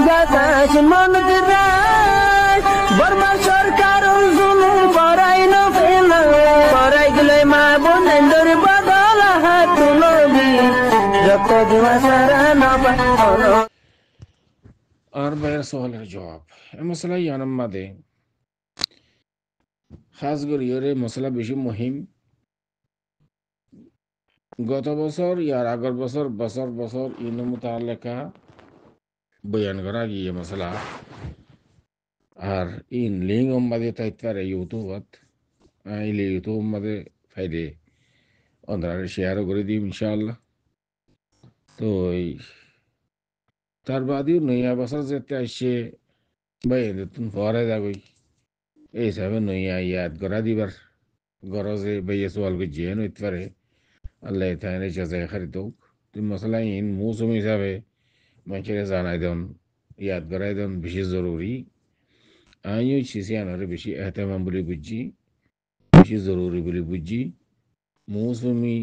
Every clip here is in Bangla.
বাতাস মন দিরাই বর্মা সরকার জুলুম করাই না ফেলা করাই গেলে মা বোনেদের বদল হাত তুলবি যত দিবা সারা না পানো। আর ভাইয়ের সওয়ালের জবাব এই মশলা ইয়ানাম মাদে খাস করে ইয়ে মশলা বেশি মহিম গত বছর ইয়ার আগর বছর বছর বছর ইন মুতালেকা বয়ান করা গিয়ে মশলা আর ইন লিঙ্গ মাদে তাইতারে ইউটিউবত আইলে ইউটিউব মাদে ফাইদে অন্ধ্রারে শেয়ারও করে দিই ইনশাআল্লাহ। তো এই তার বাদেও নয়া বছর যেতে আসছে বাইরে তুমি পরে যাবই এই হিসাবে নয়া ইয়াদ করা দিবার গরজে বাইয়ে সোয়াল করছি নইতে পারে আল্লাহ তাইনে যাচাই খারিত তুমি মশলা ইন মৌসুম হিসাবে মানুষের জানাই দেন ইয়াদ করাই দেন বেশি জরুরি আমিও ছিসি আনারে বেশি এহতেমাম বলে বুঝছি বেশি জরুরি বলে বুঝছি মৌসুমি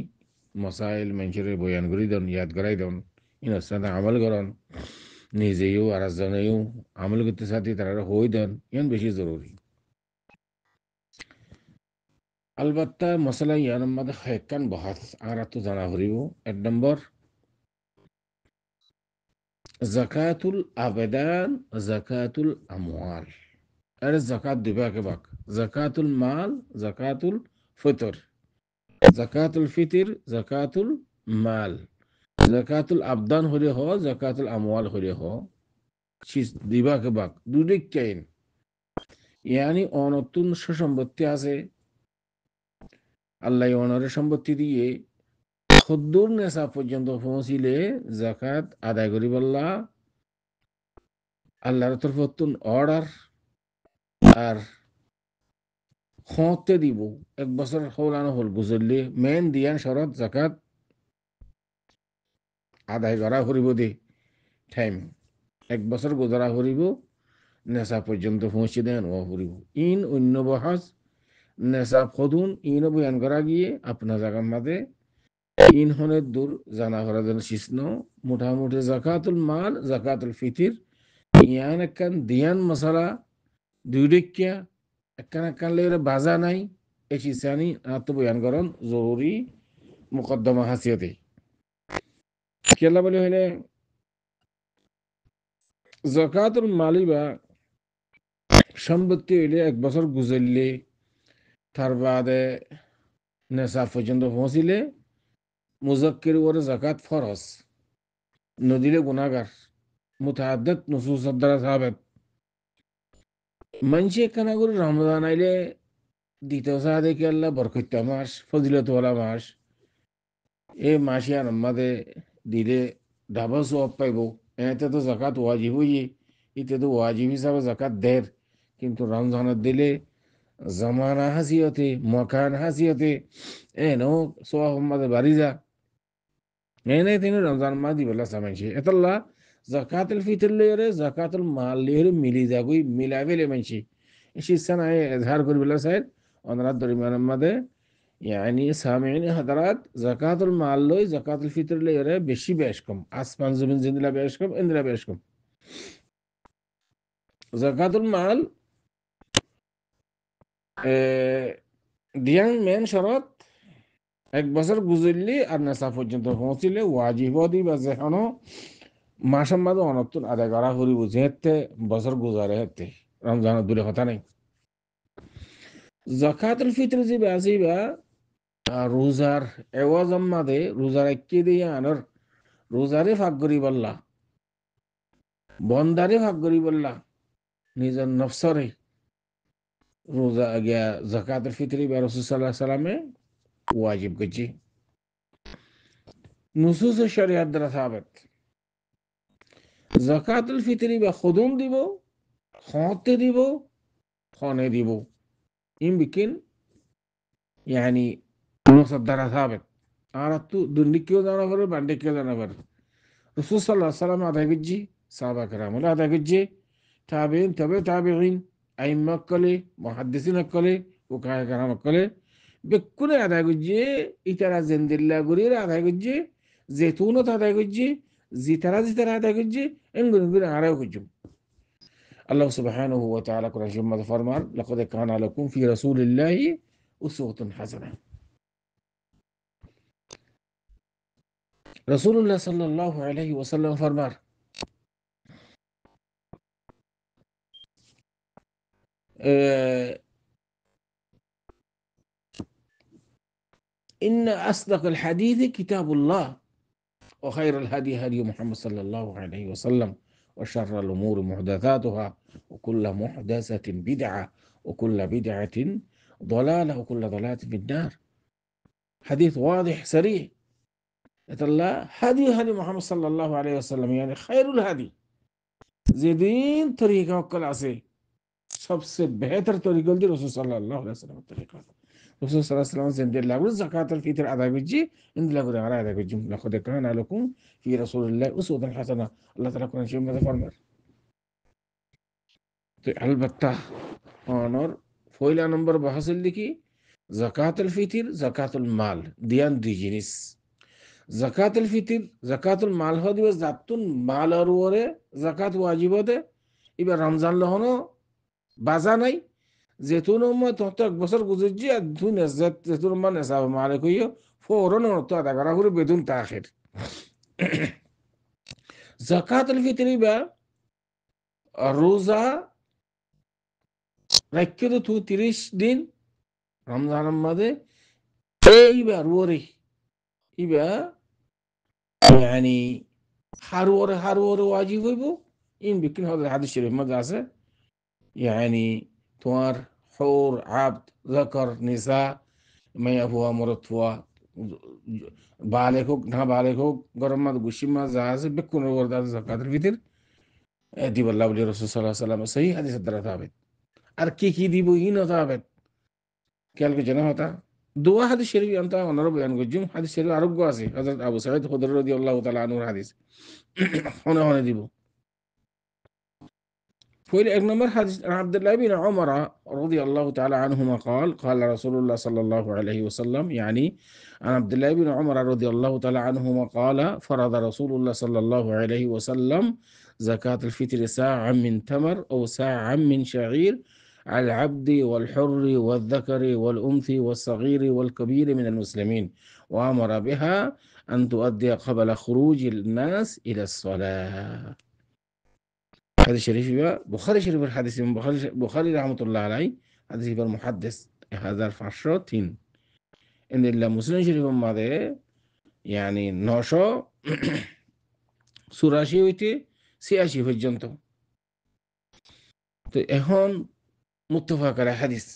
মশাইল মানুষের বয়ান করি দেন ইয়াদ করাই দেন ইনার সাথে আমল করেন নিজেও আর একজনেও আমল করতে সাথে তারা হই দেন ইয়ান বেশি জরুরি। अलबत्ता मसला यान मद हैकन बहुत आरा तो जाना हरिबो एक नंबर ज़कातुल आबदान ज़कातुल अमवाल अरे ज़कात दिबा के बाक ज़कातुल माल ज़कातुल फितर ज़कातुल फितर ज़कातुल माल ज़कातुल अबदान হলে হ ज़कातुल अमवाल হলে হ চিজ দিবা के बाक দুদিক কেন यानी অনতুন সম্পত্তি আছে আল্লাহ অনরের সম্পত্তি দিয়ে খুদ্দুর নেশা পর্যন্ত পৌঁছিলে জাকাত আদায় করি বললা আল্লাহর তরফতুন অর্ডার আর খতে দিব এক বছর হলানো হল গুজরলে মেন দিয়ান শরত জাকাত আদায় করা করিব দে টাইম এক বছর গুজরা করিব নেশা পর্যন্ত পৌঁছে দেন ও করিব ইন অন্য বহাস নেশা খদুন ইনও বয়ান করা গিয়ে আপনার জায়গার মাঝে ইন হনের দূর জানা করা যেন শিষ্ণ মোটামুটি জাকাতুল মাল জাকাতুল ফিতির ইয়ান একখান দিয়ান মশলা দুই ডেকিয়া একখান একখান লেগে বাজা নাই এই শিষ্যানি আত্ম বয়ান করেন জরুরি মুকদ্দমা হাসিয়তে কেলা বলে হইলে জাকাতুল মালি বা সম্পত্তি হইলে এক বছর গুজরলে তার বাদে নেশা পর্যন্ত পৌঁছিলে মুজাক্কির ওর জাকাত ফরজ নদিলে গুনাহগার মুতাআদ্দিদ নুসুসের দ্বারা সাবেত মানুষ এখানে করে রমজান আইলে দ্বিতীয় সাদে কি আল্লাহ বরকত মাস ফজিলত ওয়ালা মাস এই মাসে আর আমাদের দিলে ডাবল সওয়াব পাইব এতে তো জাকাত ওয়াজিব হইয়ে এতে তো ওয়াজিব হিসাবে জাকাত দের কিন্তু রমজানের দিলে জামানা হাসিয়তে মকান হাসিয়তে এনো সওয়াব আমাদের বাড়ি যা এনে তিনি রমজান মা দিবেলা সামাইছে এতল্লা জাকাতুল ফিতর লেরে জাকাতুল মাল লেরে মিলি যাগুই মিলাবেলে মাইছে শিসানা ইজহার করবিলা সাইদ অনরাত দরমিয়ান মাদে यानी सामिन हजरात জাকাতুল মাল লই জাকাতুল ফিতর লেরে বেশি বেশ কম আসমান জমিন জিন্দলা বেশ কম ইন্দ্রা বেশ কম জাকাতুল মাল দিয়ান মেন শরত এক বছর গুজরলি আর নেশা পর্যন্ত পৌঁছিলে ওয়াজিব দিবা যেন মাসের মাঝে অনর্থন আদায় করা করিব যেহেতু বছর গুজারে হেতে রমজানের দূরে কথা নেই জাকাতুল ফিতর যে বাজিবা রোজার এওয়াজম মাদে রোজার একে দিয়ে আনর রোজারে ভাগ করি বললা বন্দারে ভাগ করি বললা নিজের নফসরে রোজা গিয়া জাকাতুল ফিতরি বা রাসূল সাল্লাল্লাহু আলাইহি সাল্লামে ওয়াজিব করছি নুসুস শরিয়ত দ্বারা সাবিত জাকাতুল ফিতরি বা খুদুম দিব খতে দিব খনে দিব ইন বিকিন यानी নুসুস দ্বারা সাবিত আর তো দুনিকেও জানা পারে বান্ডেকেও জানা পারে রাসূল সাল্লাল্লাহু আলাইহি সাল্লাম আদায় করছি সাহাবা کرام আদায় করছি তাবেইন তবে তাবেইন আইম্মা কলে মুহাদ্দিসিন কলে ওকায়ে کرام কলে বেকুনে আদায় করছি ইতারা জিন্দিল্লাহ গরির আদায় করছি জেতুনত আদায় করছি জিতারা আদায় করছি এঙ্গুন আরাও করছি আল্লাহ সুবহানাহু ওয়া তাআলা কোরআন শরীফের মধ্যে ফরমান, লাকাদ কানা লাকুম ফি রাসূলিল্লাহি উসওয়াতুন হাসানাহ। রাসূলুল্লাহ সাল্লাল্লাহু আলাইহি ওয়াসাল্লাম ফরমান, ইন্না আসদাকাল হাদিসি কিতাবুল্লাহ ওয়া খায়রুল হাদি হাদি মুহাম্মদ সাল্লাল্লাহু আলাইহি ওয়াসাল্লাম ওয়া শাররাল উমুরি মুহদাসাতুহা ওয়া কুল্লু মুহদাসাতিন বিদআহ ওয়া কুল্লু বিদআতিন ضلالة وكل ضلالة في النار. حديث واضح صريح يتلا هدي هدي محمد صلى الله عليه وسلم يعني خير الهدي زيدين طريقة وكل عسي सबसे बेहतर तरीका दी रसूल सल्लल्लाहु अलैहि वसल्लम तरीका रसूल सल्लल्लाहु अलैहि वसल्लम जिंदे लागू ज़कातुल फितर अदा कीजिए इन लागू अदा कीजिए लक़द काना लकुम फी रसूलिल्लाहि उसवतुन हसना अल्लाह ताला कुरान शरीफ में फरमाता है। तो अलबत्ता और पहला नंबर बहसल लिखी ज़कातुल फितर ज़कातुल माल दियान दी जिनिस ज़कातुल फितर ज़कातुल माल हो दिवस जातुन माल और ওরে ज़कात वाजिब होते इबा रमजान लहनो বাজা নাই যেতুন তত এক বছর গুজরজি আর দুই যেতুন নেশা মারে কইও ফৌরন তো আদা করা করে বেদুন তাখির যাকাতুল ফিতরি বা রোজা রাখতে তো 30 দিন রমজানের মধ্যে এইবার ওরে ইবা يعني হারওরে ওয়াজিব হইব ইন বিকিন হযরত হাদিস শরীফ মধ্যে আছে يعني توار حور عبد ذكر نساء ما يفوا مرتوا بالغ না بالغ গরম গুশিমা জাহাজ বেকুন ওরদা যাকাতুল ফিতর দিব আল্লাহ ওলি রাসূল সাল্লাল্লাহু আলাইহি ওয়াসাল্লাম সহি হাদিসের দ্বারা তাবে আর কি দিব ইন তাবে কালকে জানা হতা দোয়া হাদিস শরীফ আনতা অনর বয়ান গজুম হাদিস শরীফ আরোগ্য আছে হযরত আবু সাঈদ খুদরি রাদিয়াল্লাহু তাআলা আনহুর হাদিস হনে দিব فويل এক নম্বর হাদিস আব্দুল্লাহ ইবনে উমর রাদিয়াল্লাহু তাআলা আনহুমা قال قال رسول الله صلى الله عليه وسلم يعني عن عبد الله بن عمر رضي الله تعالى عنهما قال فرض رسول الله صلى الله عليه وسلم زكاة الفطر ساعا من تمر أو ساعا من شعير على العبد والحر والذكر والأنثى والصغير والكبير من المسلمين وأمر بها أن تؤدي قبل خروج الناس إلى الصلاة. هذا الشريف بخاري شريف الحديث من بخاري رحمة الله عليه هذا يبقى المحدث هذا الفاشرتين إن الله مسلم شريف ماذا يعني نوشو سوراشي ويتي سياشي في الجنة. তো এখন মুত্তাফাক আলাইহি হাদিস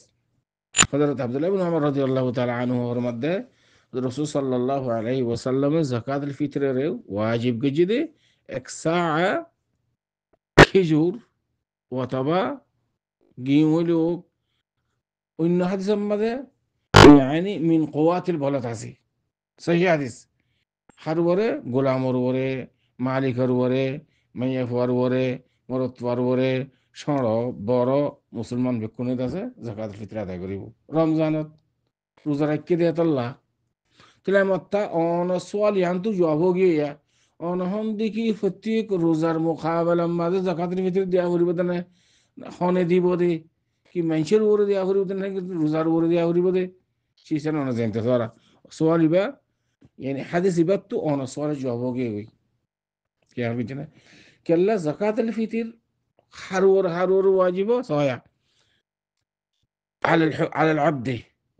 হযরত আব্দুল্লাহ ইবনে উমর রাদিয়াল্লাহু তাআলা আনহু এর মধ্যে রাসূল সাল্লাল্লাহু আলাইহি ওয়াসাল্লাম যাকাতুল ফিতরের ওয়াজিব গজিদে এক সাআ খেজুর অথবা গিমুলু অন্য হাদিসের মধ্যে يعني من قوات البلد আছে সহিহ হাদিস হারওরে গোলামর ওরে মালিকের ওরে মাইয়াফর ওরে মরতওয়ার ওরে সর বড় মুসলমান ব্যক্তির আছে যাকাতুল ফিতর আদায় করিব রমজানত রোজা রাখতে দেয় আল্লাহ তাহলে মত্তা অন সোয়াল ইয়ান্তু জব গিয়া অনহন দেখি প্রত্যেক রোজার মোকাবেলার মাঝে যাকাতুল ফিতর দেয়া করিব না হনে দিব দে কি মানুষের ওরে দেয়া করিব না রোজার ওরে দেয়া করিব দে সিসন অন জানতে তোরা সোয়াল ইবা يعني حديث يبتو أنا صار جوابه جوي كيف بيجنا كلا زكاة الفطر حرور واجبه صحيح على العبد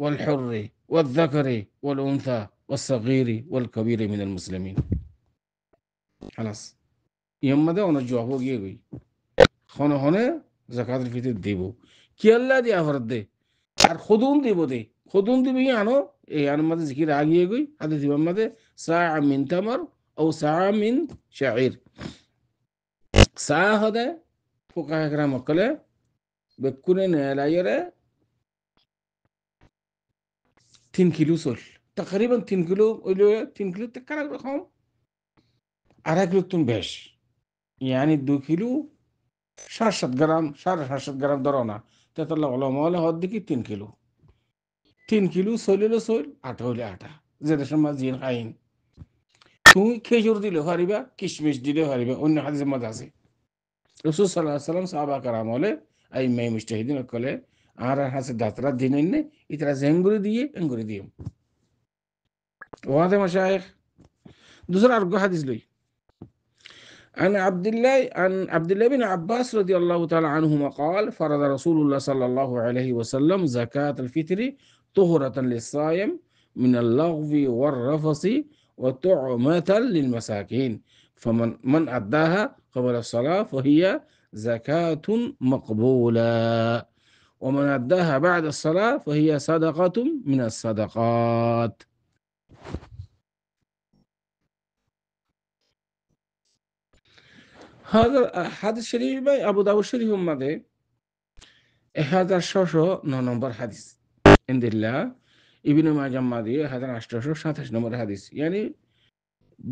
والحر والذكر والأنثى والصغير والكبير من المسلمين خلاص يوم ده أنا جوابه جوي خونه زكاة الفطر ديبو كلا دي أفرد ده আর খুদুন দিবে আনো এই আনোর মধ্যে জিকির আগিয়ে গই হাদিস ইমাম মধ্যে সাআ মিন তামার ও সাআ মিন শাঈর সাআ হদে ফুকাহা کرام কলে বেকুনে নেলায়রে 3 কিলো চল تقريبا 3 কিলো ওইলো 3 কিলো টাকা রকম আড়াই কিলো তুন বেশ يعني 2 কিলো 7 গ্রাম 7.5 গ্রাম ধরো না তেতলা ওলামা হলে হদ দেখি 3 কিলো 3 কিলো সইলে সইল আটা হইলে আটা যে দেশের মাঝ জিন খাইন তুমি খেজুর দিলে হারিবা কিশমিশ দিলে হারিবা অন্য হাদিসের মধ্যে আছে রসুল সাল্লাহ সাল্লাম সাহাবা কারামলে আই মাই মুজতাহিদিন কলে আর হাসে দাতরা দিন ইতরা জেঙ্গুরি দিয়ে ওয়াদে মাশায়েখ দুসরা আর হাদিস লই عن عبد الله بن عباس رضي الله تعالى عنهما قال فرض رسول الله صلى الله عليه وسلم زكاة الفطر طهرة للصائم من اللغو والرفث وطعمة للمساكين فمن أداها قبل الصلاة فهي زكاة مقبولة ومن أداها بعد الصلاة فهي صدقة من الصدقات. هذا حديث شريف باي أبو داود شريف ماده 1609 নম্বর হাদিস ইনদিল্লাহ ইবনে মাজাহ মাদে 1827 নম্বর হাদিস yani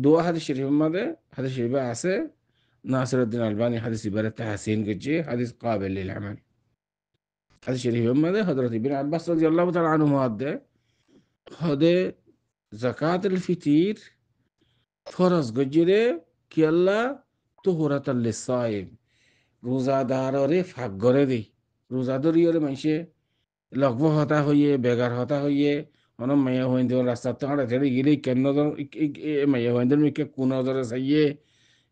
দোয়া হাদিস শরীফ মাদে হাদিস শরীফে আছে নাসিরউদ্দিন আলবানী হাদিস ইবারে তাহসিন করছে হাদিস কাবিল লিল আমাল হাদিস শরীফ মাদে হযরত ইবনে আব্বাস রাদিয়াল্লাহু তাআলা আনহু মাদে হদে যাকাতুল ফিতর ফরজ গজরে কি আল্লাহ তুহরাতাল লিসাইম রোজাদাররে ফাঁক করে দেই রোজাদারিয়রে মানুষে লগব হতা হইয়ে বেগার হতা হইয়ে অন মাইয়া হইন রাস্তা তো হাঁটা ছেড়ে গেলে কেন মাইয়া হইন কোন ধরে চাইয়ে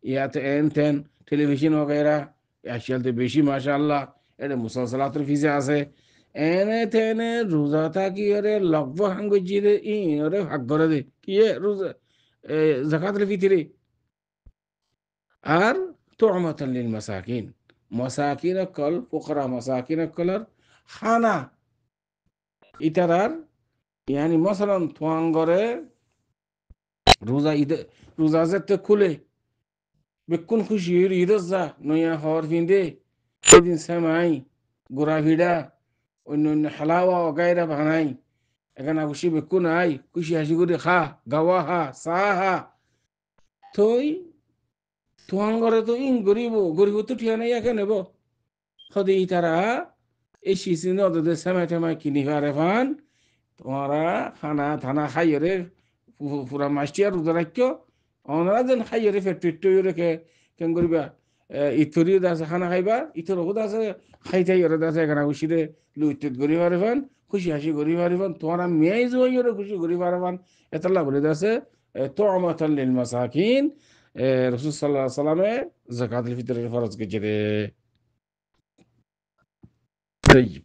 ইয়াতে এন তেন টেলিভিশন वगैरह আজকালতে বেশি মাশাআল্লাহ এটা মুসালসালাতের ফিজে আছে এনে তেনে রোজা থাকি ওরে লগব হাঙ্গজিরে ই ওরে ভাগ করে দে কি রোজা যাকাতুল ফিতরে আর তু'মাতাল লিল মাসাকিন মাসাকিন কল ফুকরা মাসাকিন কলর খানা ইতারার yani masalan tuangore রোজা যেতে খুলে বেকুন খুশি ঈদা নয়া হওয়ার ফিন্দে সেদিন সেমাই গোড়া ভিড়া অন্য হালাওয়া গায়রা বানাই এখানে খুশি বেকুন আই খুশি হাসি করে খা গাওয়া হা চাহ হা থই তুয়াঙ্গরে তো গরিব তো ঠিয়া নাই একে নেব সদে তারা এই সিজন ওদের সেমাই টেমাই কিনি হারে ফান তোমারা খানা থানা খাইরে পুরা মাস্টিয়ার রোজা রাখিও ওনারা যেন খাইরে ফেটে রেখে কেন করিবা ইথরিও দাসে খানা খাইবা ইথর ওদ আছে খাইতাই ওরা দাসে এখানে খুশিরে লুইতে গরিব হারে ফান খুশি হাসি গরিব হারে ফান তোমারা মেয়াই জোয়াইরে খুশি গরিব হারে ফান এতলা বলে দাসে তু'মাতাল লিল মাসাকিন রাসূল সাল্লাল্লাহু আলাইহি সাল্লামে যাকাতুল ফিতরের ফরজ করেছে তাইব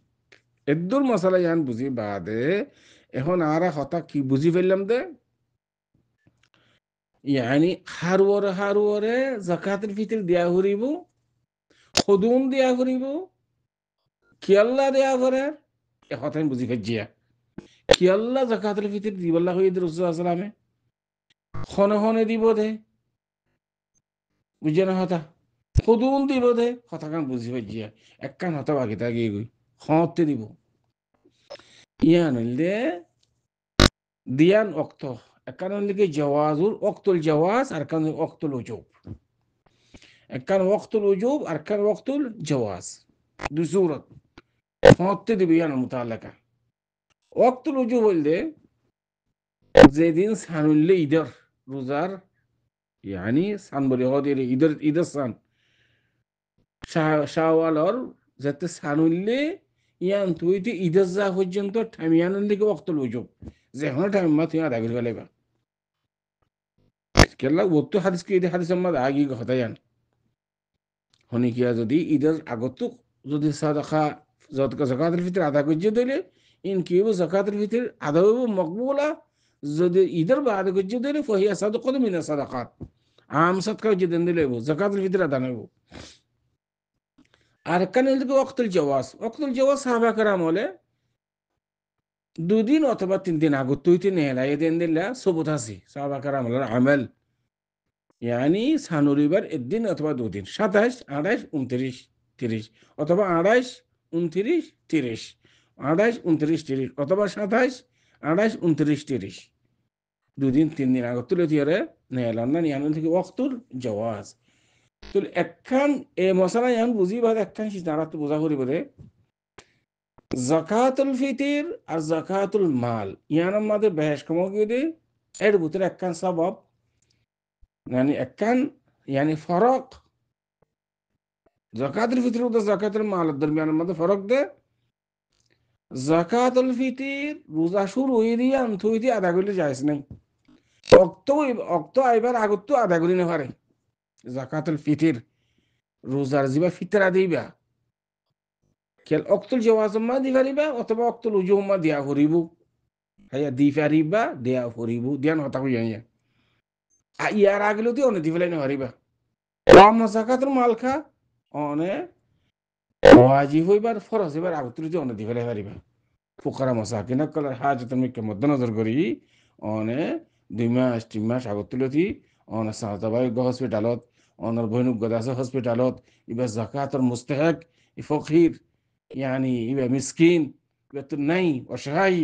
এদুর মশালা ইয়ান বুঝি বাদে এখন আর কথা কি বুঝি ফেললাম দে yani হারুয়ারে যাকাতুল ফিতর দেয়া হরিব খুদুম দেয়া হরিব কি আল্লাহ দেয়া করে এ কথা আমি বুঝি ফেজিয়া কি আল্লাহ যাকাতুল ফিতর দিবাল্লাহ হইদ রাসূল সাল্লাল্লাহু আলাইহি সাল্লামে খনে দিব দে বুঝে না কথা খুদুম দিব দে কথা কান বুঝি ফেজিয়া একখান হতা বাকি থাকি গই খতে দিব ইয়ান হইলে দিয়ান ওক্ত একখান হইলে জাওয়াজুল ওক্তুল জাওয়াজ আর কান ওক্তুল উজুব একখান ওক্তুল উজুব আর কান ওক্তুল জাওয়াজ দুই সূরত খতে দিব ইয়ান মুতাআল্লাকা ওক্তুল উজুব হইলে যেদিন সানুল্লে ঈদের রোজার yani সান বলে হদের ঈদের সান শাওয়ালর যাতে সানুল্লে ইয়ান তুইতে ঈদের যা পর্যন্ত টাইমিয়ানের দিকে ওক্তুল উজুব যে হন টাইম মা তুই আদা করে ফেলেবা কেলা ওক্ত হাদিস কি হাদিস আমাদ আগি কথা জান হনি কিয়া যদি ঈদের আগত যদি সাদাকা যাকাতুল ফিতর আদা করতে দিলে ইন কিউ যাকাতুল ফিতর আদা হইব মকবুলা যদি ঈদের বাদ করতে দিলে ফহিয়া সাদাকাতু মিনাস সাদাকাত আম সাদকা যদি দেন দিলে যাকাতুল ফিতর আদা নইব আর কানে দিকে ওক্তুল জাওয়াজ সাহাবা کرام হলে দুদিন অথবা 3 দিন আগত তুইতে নেলাই দেন দিলা সবুত আছে সাহাবা کرام হল আমল yani সানুরিবার একদিন অথবা দুদিন 27 28 29 30 অথবা 28 29 30 28 29 30 অথবা 27 28 29 30 দুদিন 3 দিন আগত তুলে দিয়ারে নেলান না ইয়ান থেকে ওক্তুল জাওয়াজ তো একখান এ মশলা ইয়ান বুঝি বাদ একখান সিনারা তো বোঝা করি বলে যাকাতুল ফিতর আর যাকাতুল মাল ইয়ানের মধ্যে বেশ কম গিয়ে এর ভিতরে একখান সবব يعني একখান يعني فرق জাকাতুল ফিতর ও জাকাতুল মালের দরমিয়ানের মধ্যে ফরক দে। জাকাতুল ফিতির রোজা শুরু হয়ে দিয়ে থুই দিয়ে আদা করলে যাইস নাই, অক্ত অক্ত আইবার আগত তো আদা করি না পারে। জাকাতুল ফিতির রোজার যিবা ফিতরা দিবা খেল অক্তুল জওয়াজম্মা দি পারিবা অথবা অক্তুল উজুম্মা দিয়া ফুরিব, হ্যাঁ দি পারিবা দেয়া ফুরিব দিয়ান হতা হইয়া ইয়ার আগলেও দিয়ে অনেক দি ফেলাই না পারিবা। জাকাতুল মাল খা অনে ওয়াজিব হইবার ফরজ হইবার আগতুল দিয়ে অনেক দি ফেলাই পারিবা। ফুকারা মাসাকিনা কলার হাজত মিকে মধ্যনজর করি অনে 2 মাস 3 মাস আগত তুলতি অনে সাহতাবাই হসপিটালত অনর বহিনুক গদাসে হসপিটালত ইবা জাকাতর মুস্তাহিক ই ফকির ইয়ানি ইবা মিসকিন ইবা তো নাই অসহায়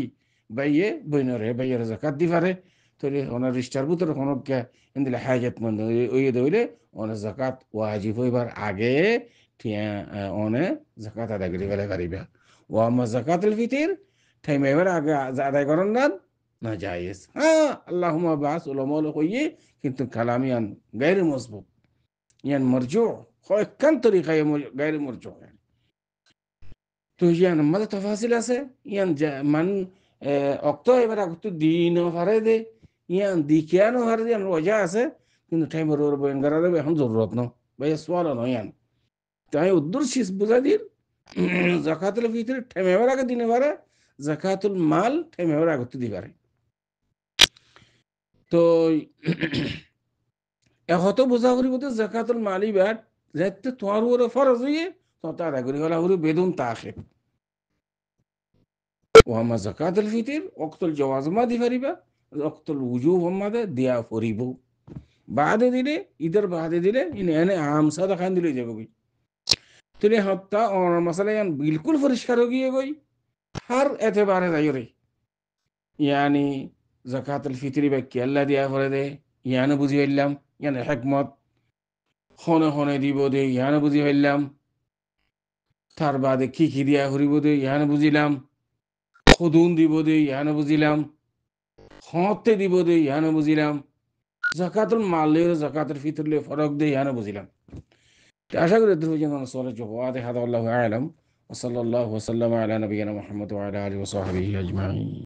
বাইয়ে বইনরে বাইয়ের জাকাত দি পারে তোরে অনার রিস্টার ভিতরে হনকে ইন্দিলে হাজতমন্দ ওই দইলে অনে জাকাত ওয়াজিব হইবার আগে ঠিয়া অনে জাকাত আদায় করি ফেলে পারিবা। ওয়ামা জাকাতুল ফিতির টাইম এবার আগে আদায় করেন না জায়েজ। হ্যাঁ আল্লাহুম্মা বাস উলামা কইয়ে কিন্তু কালাম ইয়ান গায়র মজবুত ইয়ান মারজু কয়েকখান তরিকায় গায়র মারজু। তো ইয়ান মধ্যে তফাসিল আছে ইয়ান মান অক্ত এবার আগত দিন হারে দে ইয়ান দিকিয়ানো হারে ইয়ান রোজা আছে কিন্তু টাইম ওর বয়ান করার এখন জরুরত ন ভাই সোয়াল নয় ইয়ান তাই উদ্দুর শীষ বুঝা দিন জাকাতুল ফিতর টাইম এবার আগে দিনে পারে জাকাতুল মাল টাইম এবার আগত দি পারে। তো এত বোঝা করি বলতে জাকাতুল মালি ব্যাট যাতে তোমার উপরে ফরজ হইয়ে তত আদায় করি হলা হলে বেদুন তাখে ওহামা জাকাতুল ফিতির অক্তুল জওয়াজমা দি পারিবা অক্তুল উজুব হম্মাদে দিয়া ফরিব বাদে দিলে ঈদের বাদে দিলে ইনে এনে আম সাদা খান দিলে যাবে গই তুলে হত্যা অনার মশলা ইয়ান বিলকুল পরিষ্কার হয়ে গিয়ে গই হার এতেবারে যাই রে ইয়ানি জাকাতুল ফিতরি বা কি আল্লাহ দিয়া করে দে ইয়ানো বুঝি পাইলাম ইয়ানে হেকমত হনে হনে দিব দে ইয়ানো বুঝি পাইলাম তার বাদে কি দিয়া হরিব দে ইয়ানো বুঝিলাম খুদুন দিব দে ইয়ানো বুঝিলাম হতে দিব দে ইয়ানো বুঝিলাম জাকাতুল মালের জাকাতুল ফিতরলে ফরক দে ইয়ানো বুঝিলাম। আশা করি দুজন সরে জবাদ হাদা আল্লাহু আলাম ওয়া সাল্লাল্লাহু ওয়া সাল্লামা আলা নবিয়িনা মুহাম্মদ ওয়া আলা আলিহি ওয়া সাহবিহি আজমাইন।